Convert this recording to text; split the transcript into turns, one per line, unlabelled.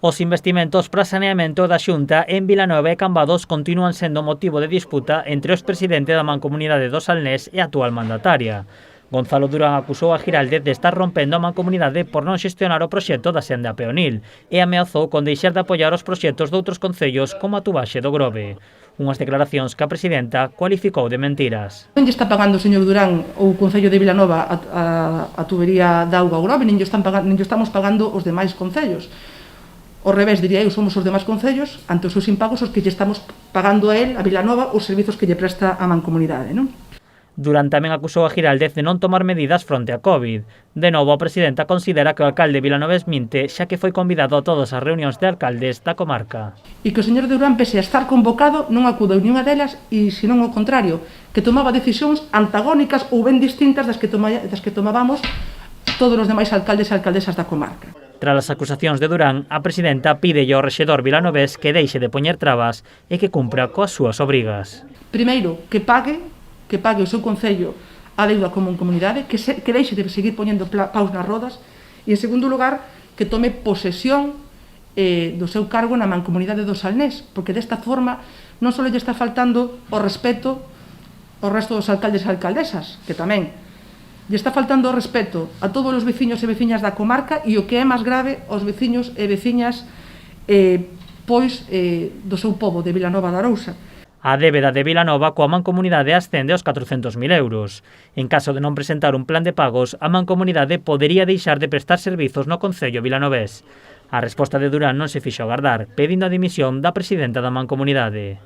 Os investimentos para saneamento da Xunta en Vilanova e Cambados continúan sendo motivo de disputa entre os presidente da Mancomunidade do Salnés e a actual mandataria. Gonzalo Durán acusou a Giraldez de estar rompendo a Mancomunidade por non xestionar o proxecto da senda peonil e ameazou con deixar de apoiar os proxectos doutros concellos como a Tubaxe do Grove. Unhas declaracións que a presidenta cualificou de mentiras.
Non lle está pagando o señor Durán ou o Concello de Vilanova a tubería de auga ao Grove, nin lle estamos pagando os demais concellos. Ao revés, diría eu, somos os demais concellos, ante os seus impagos, os que lle estamos pagando a él, a Vilanova, os servizos que lle presta a Mancomunidade, non?
Durán tamén acusou a Giraldez de non tomar medidas fronte a COVID. De novo, a presidenta considera que o alcalde vilanovés minte, xa que foi convidado a todas as reunións de alcaldes da comarca.
E que o señor Durán, pese a estar convocado, non acudou ni unha delas e, senón ao contrario, que tomaba decisións antagónicas ou ben distintas das que tomábamos todos os demais alcaldes e alcaldesas da comarca.
Tras as acusacións de Durán, a presidenta pídelle ao rexedor vilanovés que deixe de poñer trabas e que cumpra coas súas obrigas.
Primeiro, que pague o seu concello a deuda como comunidade, que deixe de seguir poñendo paus nas rodas, e, en segundo lugar, que tome posesión do seu cargo na Mancomunidade do Salnés, porque desta forma non só lle está faltando o respeto ao resto dos alcaldes e alcaldesas, que tamén lle está faltando o respeto a todos os veciños e veciñas da comarca e o que é máis grave, aos veciños e veciñas do seu pobo de Vilanova de Arousa.
A débeda de Vilanova coa Mancomunidade ascende aos 400.000 euros. En caso de non presentar un plan de pagos, a Mancomunidade podería deixar de prestar servizos no concello vilanovés. A resposta de Durán non se fixo agardar, pedindo a dimisión da presidenta da Mancomunidade.